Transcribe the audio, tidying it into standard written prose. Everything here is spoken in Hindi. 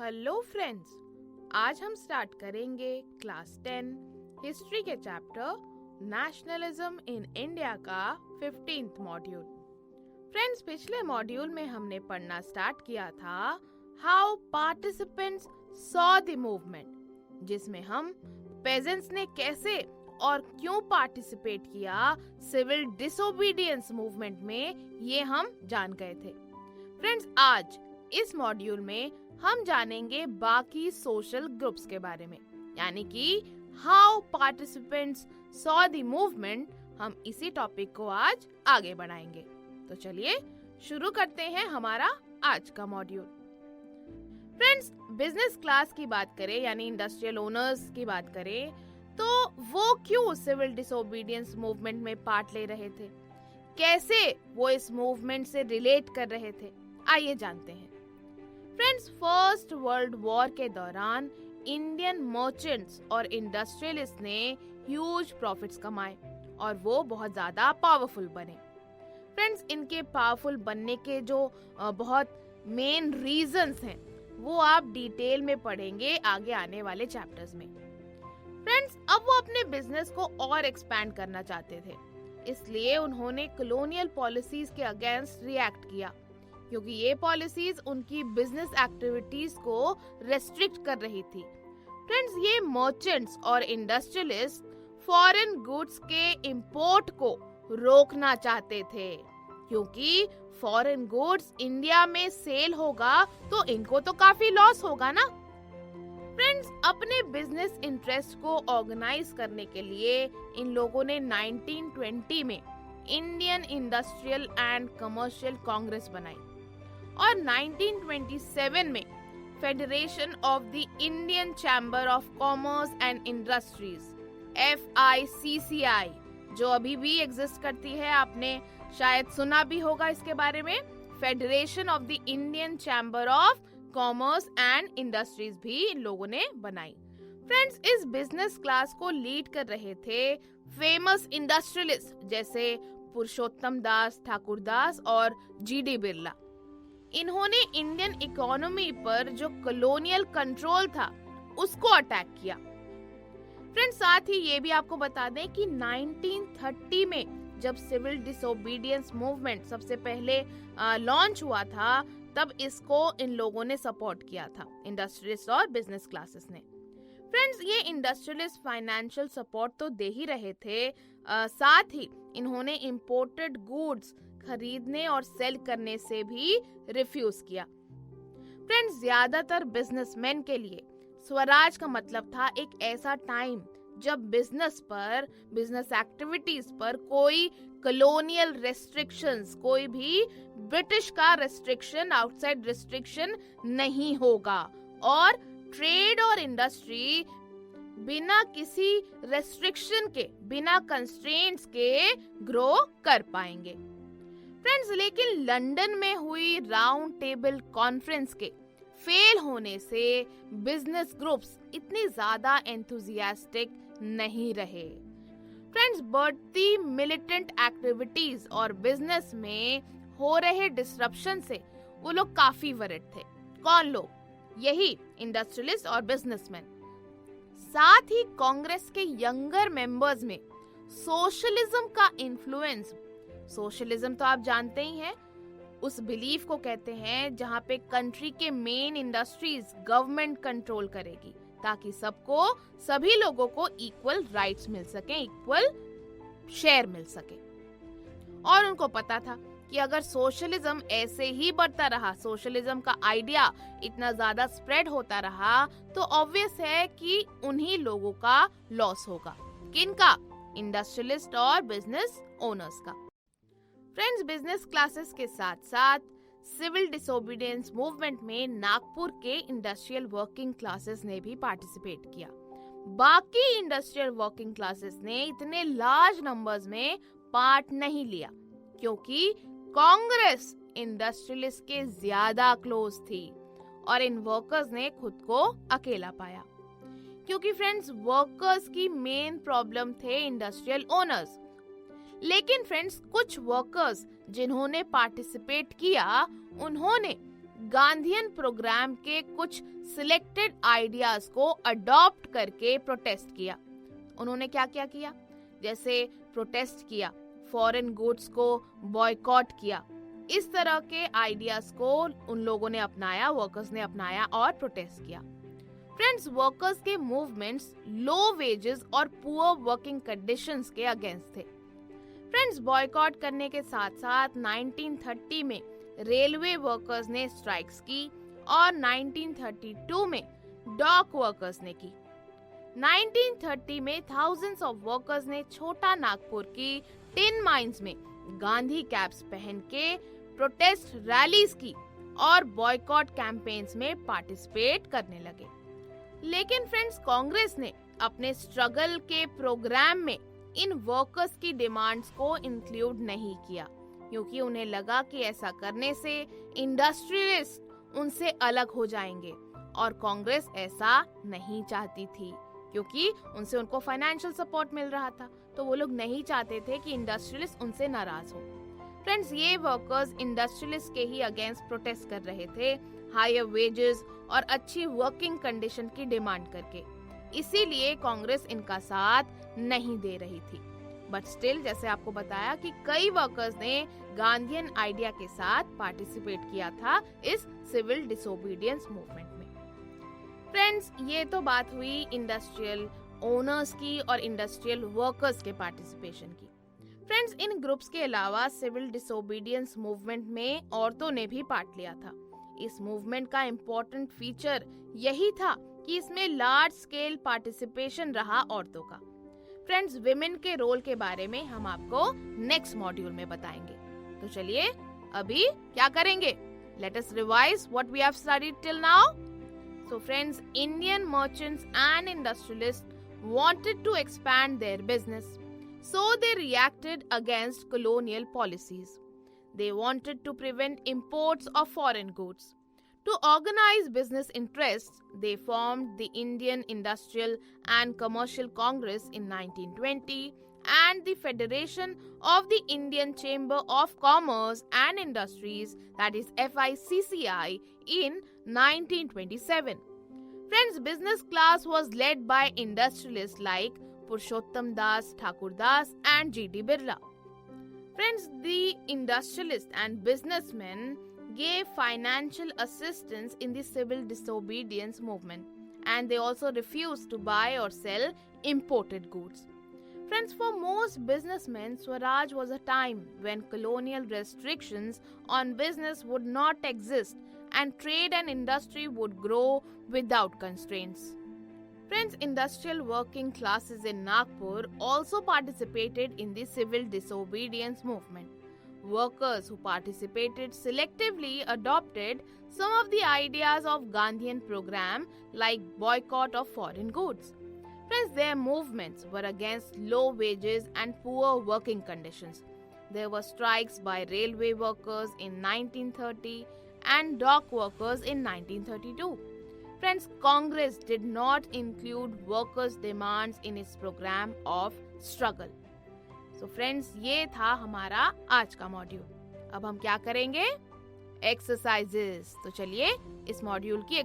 हेलो फ्रेंड्स, आज हम स्टार्ट करेंगे क्लास 10 हिस्ट्री के चैप्टर नेशनलिज्म इन इंडिया का 15th मॉड्यूल। फ्रेंड्स, पिछले मॉड्यूल में हमने पढ़ना स्टार्ट किया था how participants saw the movement, जिसमें हम पेजेंट्स ने कैसे और क्यों पार्टिसिपेट किया सिविल डिसोबीडियंस मूवमेंट में, ये हम जान गए थे। फ्रेंड्स, आज इस मॉड्यूल में हम जानेंगे बाकी सोशल ग्रुप्स के बारे में, यानी कि how participants saw the movement. हम इसी टॉपिक को आज आगे बढ़ाएंगे। तो चलिए शुरू करते हैं हमारा आज का मॉड्यूल। फ्रेंड्स, बिजनेस क्लास की बात करें यानी इंडस्ट्रियल ओनर्स की बात करें तो वो क्यों सिविल डिसोबीडियंस मूवमेंट में पार्ट ले रहे थे, कैसे वो इस मूवमेंट से रिलेट कर रहे थे, आइए जानते हैं। फ्रेंड्स, फर्स्ट वर्ल्ड वॉर के दौरान इंडियन मर्चेंट्स और इंडस्ट्रियलिस्ट ने ह्यूज प्रॉफिट्स कमाए और वो बहुत ज्यादा पावरफुल बने। फ्रेंड्स, इनके पावरफुल बनने के जो बहुत मेन रीजंस हैं वो आप डिटेल में पढ़ेंगे आगे आने वाले चैप्टर्स में। फ्रेंड्स, अब वो अपने बिजनेस को और एक्सपैंड करना चाहते थे, इसलिए उन्होंने कॉलोनियल पॉलिसीज के अगेंस्ट रिएक्ट किया, क्योंकि ये पॉलिसीज उनकी बिजनेस एक्टिविटीज को रेस्ट्रिक्ट कर रही थी। फ्रेंड्स, ये मर्चेंट्स और इंडस्ट्रियलिस्ट फॉरेन गुड्स के इंपोर्ट को रोकना चाहते थे, क्योंकि फॉरेन गुड्स इंडिया में सेल होगा तो इनको तो काफी लॉस होगा ना। फ्रेंड्स, अपने बिजनेस इंटरेस्ट को ऑर्गेनाइज करने के लिए इन लोगों ने 1920 में Indian industrial and commercial Congress बनाई और 1927 में federation of the Indian chamber of commerce and industries FICCI, जो अभी भी एग्जिस्ट करती है, आपने शायद सुना भी होगा इसके बारे में। Federation of the Indian chamber of commerce and industries भी इन लोगों ने बनाई। फ्रेंड्स, इस बिजनेस क्लास को लीड कर रहे थे फेमस इंडस्ट्रियलिस्ट जैसे पुरुषोत्तम दास ठाकुरदास और GD बिरला। इन्होंने इंडियन इकोनॉमी पर जो कॉलोनियल कंट्रोल था उसको अटैक किया। फ्रेंड्स, साथ ही ये भी आपको बता दें कि 1930 में जब सिविल डिसोबीडियंस मूवमेंट सबसे पहले लॉन्च हुआ था, तब इसको इन लोगों ने सपोर्ट किया था, इंडस्ट्रियलिस्ट और बिजनेस क्लासेस ने। फ्रेंड्स, ये इंडस्ट्रियलिस्ट फाइनेंशियल सपोर्ट तो दे ही रहे थे, साथ ही इन्होंने इंपोर्टेड गुड्स खरीदने और सेल करने से भी रिफ्यूज किया। फ्रेंड्स, ज्यादातर बिजनेसमैन के लिए स्वराज का मतलब था एक ऐसा टाइम जब बिजनेस एक्टिविटीज पर कोई कॉलोनियल रेस्ट्रिक्शंस, कोई भी ब्रिटिश का रेस्ट्रिक्शन, आउटसाइड रेस्ट्रिक्शन नहीं होगा और ट्रेड और इंडस्ट्री बिना किसी रेस्ट्रिक्शन के, बिना कंस्ट्रेंट्स के ग्रो कर पाएंगे। फ्रेंड्स, लेकिन लंदन में हुई राउंड टेबल कॉन्फ्रेंस के फेल होने से बिजनेस ग्रुप्स इतने ज्यादा एंथुसियास्टिक नहीं रहे। फ्रेंड्स, बढ़ती मिलिटेंट एक्टिविटीज और बिजनेस में हो रहे डिसरप्शन से वो लोग काफी वरिड थे। कौन लोग? यही इंडस्ट्रियलिस्ट और बिजनेसमैन। साथ ही कांग्रेस के यंगर मेंबर्स में सोशलिज्म का इन्फ्लुएंस, सोशलिज्म तो आप जानते ही हैं, उस बिलीफ को कहते हैं जहां पे कंट्री के मेन इंडस्ट्रीज गवर्नमेंट कंट्रोल करेगी, ताकि सबको, सभी लोगों को इक्वल राइट्स मिल सके, इक्वल शेयर मिल सके। और उनको पता था कि अगर सोशलिज्म ऐसे ही बढ़ता रहा, सोशलिज्म का आइडिया इतना ज्यादा स्प्रेड होता रहा, तो ऑब्वियस है कि उन्हीं लोगों का लॉस होगा। किनका? इंडस्ट्रियलिस्ट और बिजनेस ओनर्स का। फ्रेंड्स, बिजनेस क्लासेस के साथ साथ सिविल डिसोबीडियंस मूवमेंट में नागपुर के इंडस्ट्रियल वर्किंग क्लासेस ने भी पार्टिसिपेट किया। बाकी इंडस्ट्रियल वर्किंग क्लासेस ने इतने लार्ज नंबर्स में पार्ट नहीं लिया, क्योंकि कांग्रेस इंडस्ट्रियलिस्ट के ज्यादा क्लोज थी और इन वर्कर्स ने खुद को अकेला पाया। क्योंकि फ्रेंड्स, वर्कर्स की मेन प्रॉब्लम थे इंडस्ट्रियल ओनर्स। लेकिन फ्रेंड्स, कुछ वर्कर्स जिन्होंने पार्टिसिपेट किया, उन्होंने गांधीयन प्रोग्राम के कुछ सिलेक्टेड आइडियाज को अडॉप्ट करके प्रोटेस्ट किया। उन्होंने क्या क्या किया? जैसे प्रोटेस्ट किया, फॉरेन गुड्स को बॉयकॉट किया, इस तरह के आइडियाज को उन लोगों ने अपनाया, वर्कर्स ने अपनाया और प्रोटेस्ट किया। फ्रेंड्स, वर्कर्स के मूवमेंट्स लो वेजेस और पुअर वर्किंग कंडीशंस के अगेंस्ट थे। फ्रेंड्स, बॉयकॉट करने के साथ साथ 1930 में रेलवे वर्कर्स ने स्ट्राइक्स की और 1932 में डॉक वर्कर्स ने की। 1930 में थाउजेंड्स ऑफ वर्कर्स ने छोटा नागपुर की टिन माइंस में गांधी कैप्स पहन के प्रोटेस्ट रैलीज की और बॉयकॉट कैंपेन्स में पार्टिसिपेट करने लगे। लेकिन फ्रेंड्स, कांग्रेस ने अपने स्ट्रगल के प्रोग्राम में इन वर्कर्स की डिमांड्स को इंक्लूड नहीं किया, क्योंकि उन्हें लगा कि ऐसा करने से इंडस्ट्रियलिस्ट उनसे अलग हो जाएंगे और कांग्रेस ऐसा नहीं चाहती थी, क्योंकि उनसे उनको फाइनेंशियल सपोर्ट मिल रहा था, तो वो लोग नहीं चाहते थे कि इंडस्ट्रियलिस्ट उनसे नाराज हो। फ्रेंड्स, ये वर्कर्स इंडस्ट्रियलिस्ट के ही अगेंस्ट प्रोटेस्ट कर रहे थे, हायर वेजेस और अच्छी वर्किंग कंडीशन की डिमांड करके। इसीलिए कांग्रेस इनका साथ नहीं दे रही थी। बट स्टिल, जैसे आपको बताया कि कई वर्कर्स ने गांधीयन आइडिया के साथ पार्टिसिपेट किया था इस सिविल डिसोबीडियंस मूवमेंट में। फ्रेंड्स, ये तो बात हुई इंडस्ट्रियल ओनर्स की और इंडस्ट्रियल वर्कर्स के पार्टिसिपेशन की। फ्रेंड्स, इन ग्रुप्स के अलावा सिविल डिसोबीडियंस मूवमेंट में औरतों ने भी पार्ट लिया था। इस मूवमेंट का इम्पोर्टेंट फीचर यही था कि इसमें लार्ज स्केल पार्टिसिपेशन रहा औरतों का। फ्रेंड्स, विमेन के रोल के बारे में हम आपको नेक्स्ट मॉड्यूल में बताएंगे। तो चलिए अभी क्या करेंगे? Let us revise what we have studied till now. So friends, Indian merchants and industrialists wanted to expand their business, so they reacted against colonial policies. They wanted to prevent imports of foreign goods. To organize business interests, they formed the Indian Industrial and Commercial Congress in 1920 and the Federation of the Indian Chamber of Commerce and Industries, that is FICCI, in 1927. Friends, business class was led by industrialists like Purushottam Das, Thakur Das and G.D. Birla. Friends, the industrialists and businessmen gave financial assistance in the civil disobedience movement, and they also refused to buy or sell imported goods. Friends, for most businessmen, Swaraj was a time when colonial restrictions on business would not exist and trade and industry would grow without constraints. Friends, industrial working classes in Nagpur also participated in the civil disobedience movement. Workers who participated selectively adopted some of the ideas of Gandhian program like boycott of foreign goods. Friends, their movements were against low wages and poor working conditions. There were strikes by railway workers in 1930 and dock workers in 1932. Friends, Congress did not include workers' demands in its program of struggle. So friends, ये था हमारा आज का मॉड्यूल। अब हम क्या करेंगे? एक्सरसाइजेस। तो चलिए इस मॉड्यूल की